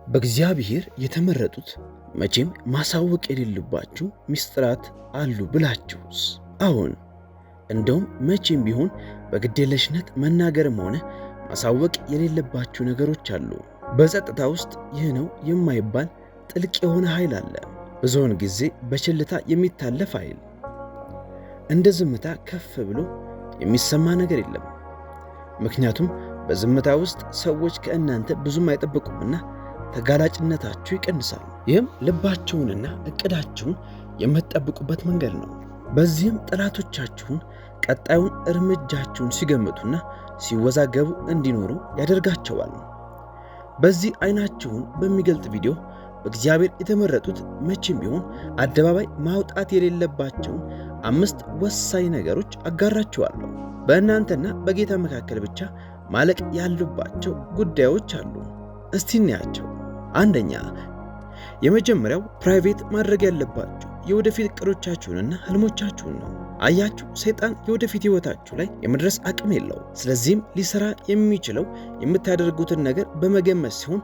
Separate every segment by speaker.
Speaker 1: በእግዚአብሔር የተመረጡት መቼም ማሳወቅ የሌለባችሁ ሚስጥራት አሉ ብላችሁስ? አሁን እንደውም መቼም ቢሆን በግዴለሽነት መናገርም ሆነ ማሳወቅ የሌለባችሁ ነገሮች አሉ። በጸጥታ ውስጥ ይህ ነው የማይባል ጥልቅ የሆነ ኃይል አለ። ብዙውን ጊዜ በችልታ የሚታለፍ ኃይል። እንደ ዝምታ ከፍ ብሎ የሚሰማ ነገር የለም። ምክንያቱም በዝምታ ውስጥ ሰዎች ከእናንተ ብዙም አይጠብቁምና ተጋላጭነታችሁ ይቀንሳል። ይህም ልባችሁንና እቅዳችሁን የምትጠብቁበት መንገድ ነው። በዚህም ጠላቶቻችሁን ቀጣዩን እርምጃችሁን ሲገምቱና ሲወዛገቡ እንዲኖሩ ያደርጋቸዋል። በዚህ አይናችሁን በሚገልጥ ቪዲዮ በእግዚአብሔር የተመረጡት መቼም ቢሆን አደባባይ ማውጣት የሌለባቸውን 5 ወሳኝ ነገሮች አጋራችኋለሁ። በእናንተና በጌታ መካከል ብቻ ማለቅ ያሉባቸው ጉዳዮች አሉ። እስቲ እናያቸው። አንደኛ፣ የመጀመሪያው ፕራይቬት ማድረግ ያለባችሁ የወደፊት እቅዶቻችሁንና ህልሞቻችሁን ነው። አያችሁ፣ ሰይጣን የወደፊት ህይወታችሁ ላይ የመድረስ አቅም የለው። ስለዚህም ሊሰራ የሚችለው የምታደርጉትን ነገር በመገመት ሲሆን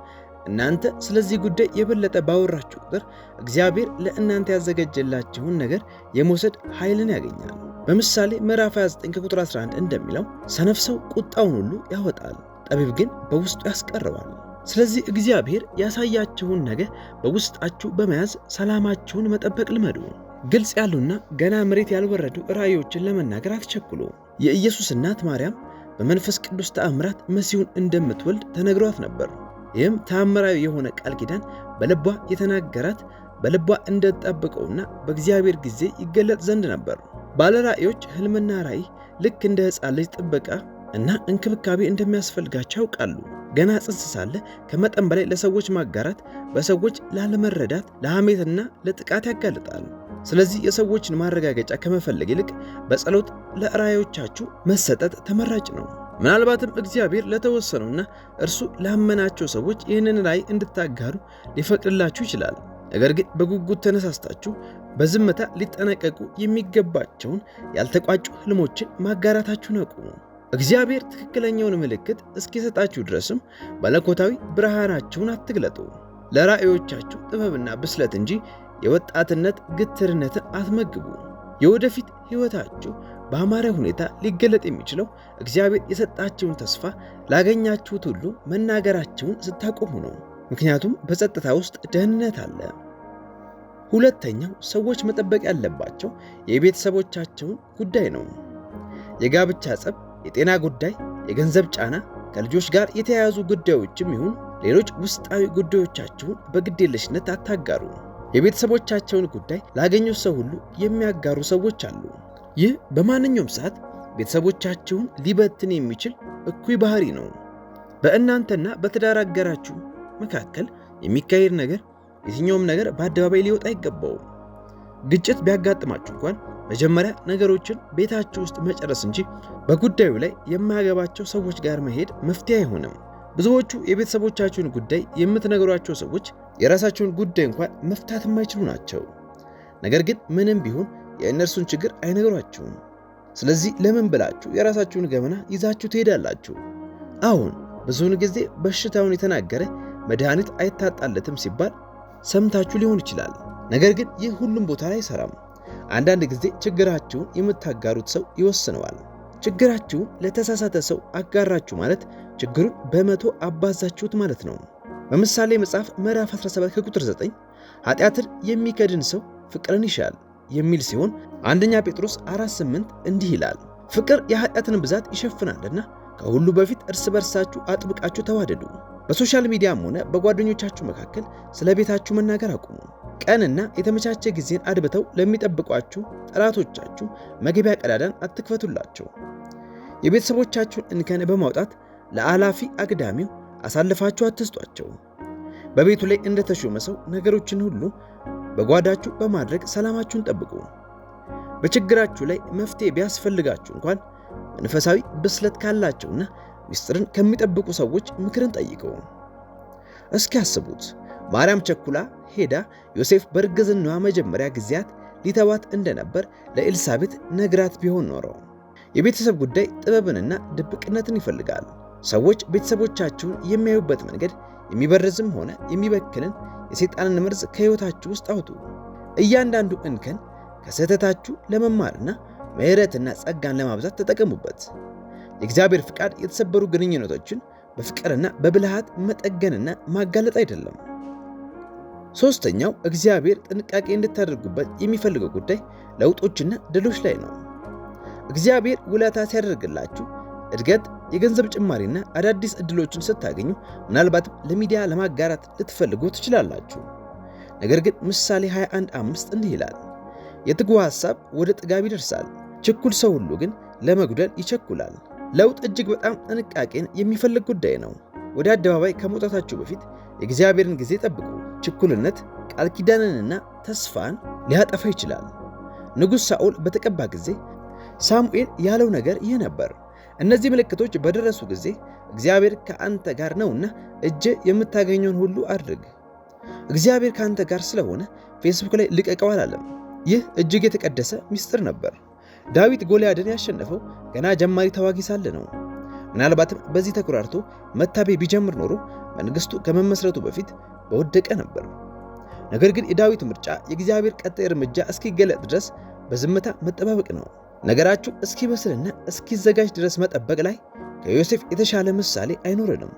Speaker 1: እናንተ ስለዚህ ጉዳይ የበለጠ ባወራችሁ ቁጥር እግዚአብሔር ለእናንተ ያዘጋጀላችሁን ነገር የመውሰድ ኃይልን ያገኛል። በምሳሌ ምዕራፍ 29 ከቁጥር 11 እንደሚለው ሰነፍ ሰው ቁጣውን ሁሉ ያወጣል፣ ጠቢብ ግን በውስጡ ያስቀረዋል። ስለዚህ እግዚአብሔር ያሳያችሁን ነገር በውስጣችሁ በመያዝ ሰላማችሁን መጠበቅ ልመዱ። ግልጽ ያሉና ገና መሬት ያልወረዱ ራእዮችን ለመናገር አትቸኩሉ። የኢየሱስ እናት ማርያም በመንፈስ ቅዱስ ተአምራት መሲሁን እንደምትወልድ ተነግሯት ነበር። ይህም ተአምራዊ የሆነ ቃል ኪዳን በልቧ የተናገራት በልቧ እንደተጠበቀውና በእግዚአብሔር ጊዜ ይገለጥ ዘንድ ነበር። ባለ ራእዮች ህልምና ራእይ ልክ እንደ ሕፃን ልጅ ጥበቃ እና እንክብካቤ እንደሚያስፈልጋቸው ያውቃሉ። ገና ጽንስ ሳለ ከመጠን በላይ ለሰዎች ማጋራት በሰዎች ላለመረዳት፣ ለሐሜትና ለጥቃት ያጋልጣል። ስለዚህ የሰዎችን ማረጋገጫ ከመፈለግ ይልቅ በጸሎት ለራእዮቻችሁ መሰጠት ተመራጭ ነው። ምናልባትም እግዚአብሔር ለተወሰኑና እርሱ ላመናቸው ሰዎች ይህንን ራእይ እንድታጋሩ ሊፈቅድላችሁ ይችላል። ነገር ግን በጉጉት ተነሳስታችሁ በዝምታ ሊጠነቀቁ የሚገባቸውን ያልተቋጩ ህልሞችን ማጋራታችሁን አቁሙ። እግዚአብሔር ትክክለኛውን ምልክት እስኪሰጣችሁ ድረስም መለኮታዊ ብርሃናችሁን አትግለጡ። ለራእዮቻችሁ ጥበብና ብስለት እንጂ የወጣትነት ግትርነትን አትመግቡ። የወደፊት ሕይወታችሁ በአማረ ሁኔታ ሊገለጥ የሚችለው እግዚአብሔር የሰጣችሁን ተስፋ ላገኛችሁት ሁሉ መናገራችሁን ስታቆሙ ነው። ምክንያቱም በጸጥታ ውስጥ ደህንነት አለ። ሁለተኛው፣ ሰዎች መጠበቅ ያለባቸው የቤተሰቦቻቸውን ጉዳይ ነው። የጋብቻ ጸብ፣ የጤና ጉዳይ፣ የገንዘብ ጫና፣ ከልጆች ጋር የተያያዙ ጉዳዮችም ይሁን ሌሎች ውስጣዊ ጉዳዮቻችሁን በግዴለሽነት አታጋሩ። የቤተሰቦቻቸውን ጉዳይ ላገኙት ሰው ሁሉ የሚያጋሩ ሰዎች አሉ። ይህ በማንኛውም ሰዓት ቤተሰቦቻችሁን ሊበትን የሚችል እኩይ ባህሪ ነው። በእናንተና በትዳር አጋራችሁ መካከል የሚካሄድ ነገር የትኛውም ነገር በአደባባይ ሊወጣ አይገባውም። ግጭት ቢያጋጥማችሁ እንኳን መጀመሪያ ነገሮችን ቤታችሁ ውስጥ መጨረስ እንጂ በጉዳዩ ላይ የማያገባቸው ሰዎች ጋር መሄድ መፍትሄ አይሆንም። ብዙዎቹ የቤተሰቦቻችሁን ጉዳይ የምትነግሯቸው ሰዎች የራሳቸውን ጉዳይ እንኳን መፍታት የማይችሉ ናቸው። ነገር ግን ምንም ቢሆን የእነርሱን ችግር አይነግሯችሁም። ስለዚህ ለምን ብላችሁ የራሳችሁን ገመና ይዛችሁ ትሄዳላችሁ? አሁን ብዙውን ጊዜ በሽታውን የተናገረ መድኃኒት አይታጣለትም ሲባል ሰምታችሁ ሊሆን ይችላል። ነገር ግን ይህ ሁሉም ቦታ ላይ አይሰራም። አንዳንድ ጊዜ ችግራችሁን የምታጋሩት ሰው ይወስነዋል። ችግራችሁን ለተሳሳተ ሰው አጋራችሁ ማለት ችግሩን በ100 አባዛችሁት ማለት ነው። በምሳሌ መጽሐፍ ምዕራፍ 17 ከቁጥር 9 ኃጢአትን የሚከድን ሰው ፍቅርን ይሻል የሚል ሲሆን አንደኛ ጴጥሮስ 4:8 እንዲህ ይላል፣ ፍቅር የኃጢአትን ብዛት ይሸፍናልና ከሁሉ በፊት እርስ በርሳችሁ አጥብቃችሁ ተዋደዱ። በሶሻል ሚዲያም ሆነ በጓደኞቻችሁ መካከል ስለ ቤታችሁ መናገር አቁሙ። ቀንና የተመቻቸ ጊዜን አድብተው ለሚጠብቋችሁ ጠላቶቻችሁ መግቢያ ቀዳዳን አትክፈቱላቸው። የቤተሰቦቻችሁን እንከን በማውጣት ለአላፊ አግዳሚው አሳልፋችሁ አትስጧቸው። በቤቱ ላይ እንደተሾመ ሰው ነገሮችን ሁሉ በጓዳችሁ በማድረግ ሰላማችሁን ጠብቁ። በችግራችሁ ላይ መፍትሄ ቢያስፈልጋችሁ እንኳን መንፈሳዊ ብስለት ካላቸውና ሚስጥርን ከሚጠብቁ ሰዎች ምክርን ጠይቀው። እስኪ አስቡት፣ ማርያም ቸኩላ ሄዳ ዮሴፍ በእርግዝናዋ መጀመሪያ ጊዜያት ሊተዋት እንደነበር ለኤልሳቤጥ ነግራት ቢሆን ኖሮ። የቤተሰብ ጉዳይ ጥበብንና ድብቅነትን ይፈልጋል። ሰዎች ቤተሰቦቻችሁን የሚያዩበት መንገድ የሚበርዝም ሆነ የሚበክልን የሰይጣንን መርዝ ከሕይወታችሁ ውስጥ አውጡ። እያንዳንዱ እንከን ከስህተታችሁ ለመማርና ምሕረትና ጸጋን ለማብዛት ተጠቀሙበት። የእግዚአብሔር ፍቃድ የተሰበሩ ግንኙነቶችን በፍቅርና በብልሃት መጠገንና ማጋለጥ አይደለም። ሦስተኛው እግዚአብሔር ጥንቃቄ እንድታደርጉበት የሚፈልገው ጉዳይ ለውጦችና ድሎች ላይ ነው። እግዚአብሔር ውለታ ሲያደርግላችሁ እድገት፣ የገንዘብ ጭማሪና አዳዲስ ዕድሎችን ስታገኙ ምናልባትም ለሚዲያ ለማጋራት ልትፈልጉ ትችላላችሁ። ነገር ግን ምሳሌ 21:5 እንዲህ ይላል፣ የትጉህ ሐሳብ ወደ ጥጋብ ይደርሳል፣ ችኩል ሰው ሁሉ ግን ለመጉደል ይቸኩላል። ለውጥ እጅግ በጣም ጥንቃቄን የሚፈልግ ጉዳይ ነው። ወደ አደባባይ ከመውጣታችሁ በፊት የእግዚአብሔርን ጊዜ ጠብቁ። ችኩልነት ቃል ኪዳንንና ተስፋን ሊያጠፋ ይችላል። ንጉሥ ሳኦል በተቀባ ጊዜ ሳሙኤል ያለው ነገር ይህ ነበር፣ እነዚህ ምልክቶች በደረሱ ጊዜ እግዚአብሔር ከአንተ ጋር ነውና እጅ የምታገኘውን ሁሉ አድርግ። እግዚአብሔር ከአንተ ጋር ስለሆነ ፌስቡክ ላይ ልቀቀው አላለም። ይህ እጅግ የተቀደሰ ምስጢር ነበር። ዳዊት ጎልያድን ያሸነፈው ገና ጀማሪ ተዋጊ ሳለ ነው። ምናልባትም በዚህ ተኩራርቶ መታበይ ቢጀምር ኖሮ መንግስቱ ከመመስረቱ በፊት በወደቀ ነበር። ነገር ግን የዳዊት ምርጫ የእግዚአብሔር ቀጣይ እርምጃ እስኪገለጥ ድረስ በዝምታ መጠባበቅ ነው። ነገራችሁ እስኪበስልና እስኪዘጋጅ ድረስ መጠበቅ ላይ ከዮሴፍ የተሻለ ምሳሌ አይኖረንም።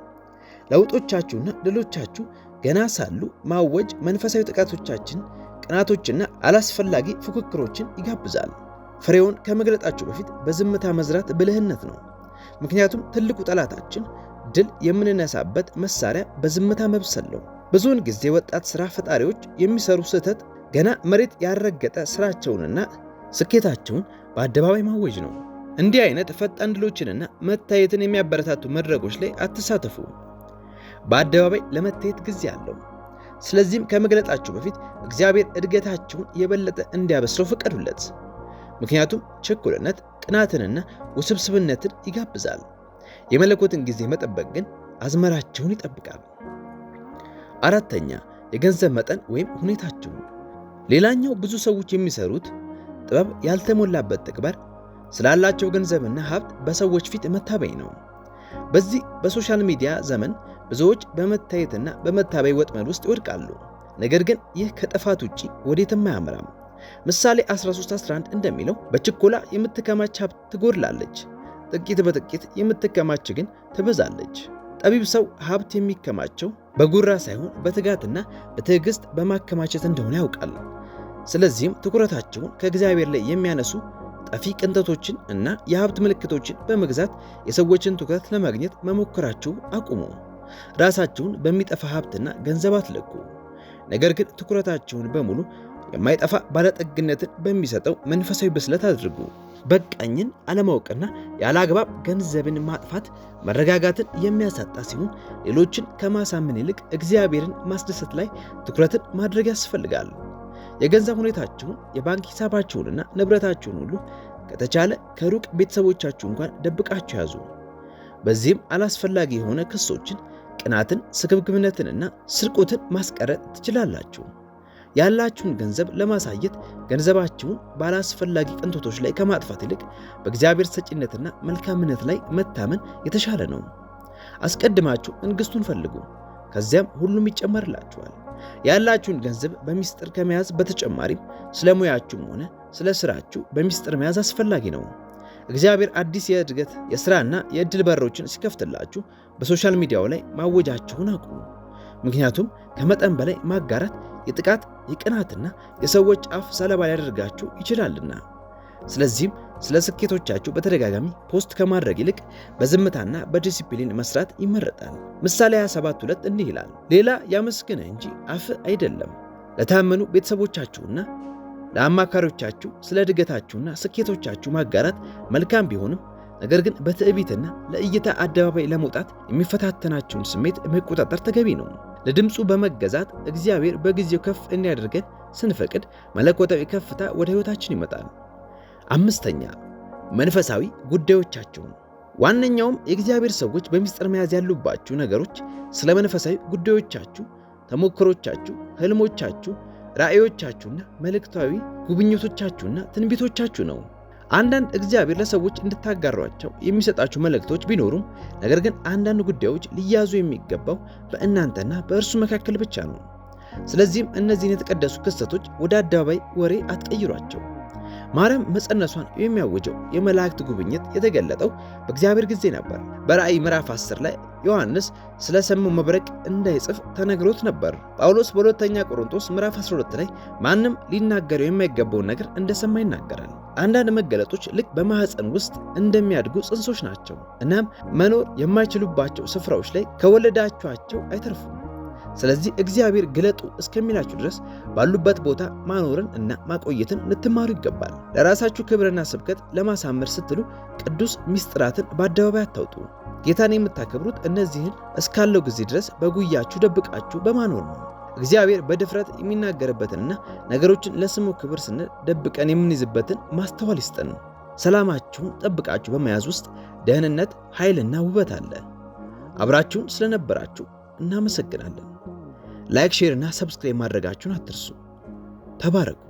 Speaker 1: ለውጦቻችሁና ድሎቻችሁ ገና ሳሉ ማወጅ መንፈሳዊ ጥቃቶቻችን፣ ቅናቶችና አላስፈላጊ ፉክክሮችን ይጋብዛል። ፍሬውን ከመግለጣችሁ በፊት በዝምታ መዝራት ብልህነት ነው። ምክንያቱም ትልቁ ጠላታችን ድል የምንነሳበት መሳሪያ በዝምታ መብሰል ነው። ብዙውን ጊዜ ወጣት ሥራ ፈጣሪዎች የሚሰሩ ስህተት ገና መሬት ያልረገጠ ሥራቸውንና ስኬታቸውን በአደባባይ ማወጅ ነው። እንዲህ አይነት ፈጣን ድሎችንና መታየትን የሚያበረታቱ መድረኮች ላይ አትሳተፉ። በአደባባይ ለመታየት ጊዜ አለው። ስለዚህም ከመግለጣችሁ በፊት እግዚአብሔር እድገታችሁን የበለጠ እንዲያበስረው ፍቀዱለት። ምክንያቱም ችኩልነት ቅናትንና ውስብስብነትን ይጋብዛል። የመለኮትን ጊዜ መጠበቅ ግን አዝመራችሁን ይጠብቃል። አራተኛ፣ የገንዘብ መጠን ወይም ሁኔታችሁን። ሌላኛው ብዙ ሰዎች የሚሰሩት ጥበብ ያልተሞላበት ተግባር ስላላቸው ገንዘብና ሀብት በሰዎች ፊት መታበይ ነው። በዚህ በሶሻል ሚዲያ ዘመን ብዙዎች በመታየትና በመታበይ ወጥመድ ውስጥ ይወድቃሉ። ነገር ግን ይህ ከጥፋት ውጪ ወዴትም አያመራም። ምሳሌ 13:11 እንደሚለው በችኮላ የምትከማች ሀብት ትጎድላለች፣ ጥቂት በጥቂት የምትከማች ግን ትበዛለች። ጠቢብ ሰው ሀብት የሚከማቸው በጉራ ሳይሆን በትጋትና በትዕግስት በማከማቸት እንደሆነ ያውቃል። ስለዚህም ትኩረታቸውን ከእግዚአብሔር ላይ የሚያነሱ ጠፊ ቅንጠቶችን እና የሀብት ምልክቶችን በመግዛት የሰዎችን ትኩረት ለማግኘት መሞከራችሁ አቁሙ። ራሳችሁን በሚጠፋ ሀብትና ገንዘብ አትለኩ። ነገር ግን ትኩረታችሁን በሙሉ የማይጠፋ ባለጠግነትን በሚሰጠው መንፈሳዊ ብስለት አድርጉ። በቃኝን አለማወቅና ያለ አግባብ ገንዘብን ማጥፋት መረጋጋትን የሚያሳጣ ሲሆን ሌሎችን ከማሳመን ይልቅ እግዚአብሔርን ማስደሰት ላይ ትኩረትን ማድረግ ያስፈልጋል። የገንዘብ ሁኔታችሁን፣ የባንክ ሂሳባችሁንና ንብረታችሁን ሁሉ ከተቻለ ከሩቅ ቤተሰቦቻችሁ እንኳን ደብቃችሁ ያዙ። በዚህም አላስፈላጊ የሆነ ክሶችን፣ ቅናትን፣ ስግብግብነትንና ስርቆትን ማስቀረት ትችላላችሁ። ያላችሁን ገንዘብ ለማሳየት ገንዘባችሁን ባላስፈላጊ ቅንጦቶች ላይ ከማጥፋት ይልቅ በእግዚአብሔር ሰጪነትና መልካምነት ላይ መታመን የተሻለ ነው። አስቀድማችሁ መንግሥቱን ፈልጉ፣ ከዚያም ሁሉም ይጨመርላችኋል። ያላችሁን ገንዘብ በሚስጥር ከመያዝ በተጨማሪም ስለ ሙያችሁም ሆነ ስለ ስራችሁ በሚስጥር መያዝ አስፈላጊ ነው። እግዚአብሔር አዲስ የእድገት የሥራና የዕድል በሮችን ሲከፍትላችሁ በሶሻል ሚዲያው ላይ ማወጃችሁን አቁሙ። ምክንያቱም ከመጠን በላይ ማጋራት የጥቃት የቅናትና የሰዎች አፍ ሰለባ ሊያደርጋችሁ ይችላልና። ስለዚህም ስለ ስኬቶቻችሁ በተደጋጋሚ ፖስት ከማድረግ ይልቅ በዝምታና በዲሲፕሊን መስራት ይመረጣል። ምሳሌ 27:2 እንዲህ ይላል፣ ሌላ ያመስግን እንጂ አፍ አይደለም። ለታመኑ ቤተሰቦቻችሁና ለአማካሪዎቻችሁ ስለ እድገታችሁና ስኬቶቻችሁ ማጋራት መልካም ቢሆንም ነገር ግን በትዕቢትና ለእይታ አደባባይ ለመውጣት የሚፈታተናችሁን ስሜት መቆጣጠር ተገቢ ነው። ለድምፁ በመገዛት እግዚአብሔር በጊዜው ከፍ እንዲያደርገን ስንፈቅድ መለኮታዊ ከፍታ ወደ ሕይወታችን ይመጣል። አምስተኛ፣ መንፈሳዊ ጉዳዮቻችሁን። ዋነኛውም የእግዚአብሔር ሰዎች በሚስጥር መያዝ ያሉባችሁ ነገሮች ስለ መንፈሳዊ ጉዳዮቻችሁ፣ ተሞክሮቻችሁ፣ ህልሞቻችሁ፣ ራእዮቻችሁና መልእክታዊ ጉብኝቶቻችሁና ትንቢቶቻችሁ ነው። አንዳንድ እግዚአብሔር ለሰዎች እንድታጋሯቸው የሚሰጣቸው መልእክቶች ቢኖሩም ነገር ግን አንዳንድ ጉዳዮች ሊያዙ የሚገባው በእናንተና በእርሱ መካከል ብቻ ነው። ስለዚህም እነዚህን የተቀደሱ ክስተቶች ወደ አደባባይ ወሬ አትቀይሯቸው። ማርያም መጸነሷን የሚያውጀው የመላእክት ጉብኝት የተገለጠው በእግዚአብሔር ጊዜ ነበር። በራእይ ምዕራፍ 10 ላይ ዮሐንስ ስለ ሰማው መብረቅ እንዳይጽፍ ተነግሮት ነበር። ጳውሎስ በሁለተኛ ቆሮንቶስ ምዕራፍ 12 ላይ ማንም ሊናገረው የማይገባውን ነገር እንደሰማ ይናገራል። አንዳንድ መገለጦች ልክ በማህፀን ውስጥ እንደሚያድጉ ጽንሶች ናቸው። እናም መኖር የማይችሉባቸው ስፍራዎች ላይ ከወለዳችኋቸው አይተርፉም። ስለዚህ እግዚአብሔር ግለጡ እስከሚላችሁ ድረስ ባሉበት ቦታ ማኖርን እና ማቆየትን ልትማሩ ይገባል። ለራሳችሁ ክብርና ስብከት ለማሳመር ስትሉ ቅዱስ ምስጢራትን በአደባባይ አታውጡ። ጌታን የምታከብሩት እነዚህን እስካለው ጊዜ ድረስ በጉያችሁ ደብቃችሁ በማኖር ነው። እግዚአብሔር በድፍረት የሚናገርበትንና ነገሮችን ለስሙ ክብር ስንል ደብቀን የምንይዝበትን ማስተዋል ይስጠን። ሰላማችሁን ጠብቃችሁ በመያዝ ውስጥ ደህንነት፣ ኃይልና ውበት አለ። አብራችሁን ስለነበራችሁ እናመሰግናለን። ላይክ፣ ሼር እና ሰብስክራይብ ማድረጋችሁን አትርሱ። ተባረኩ።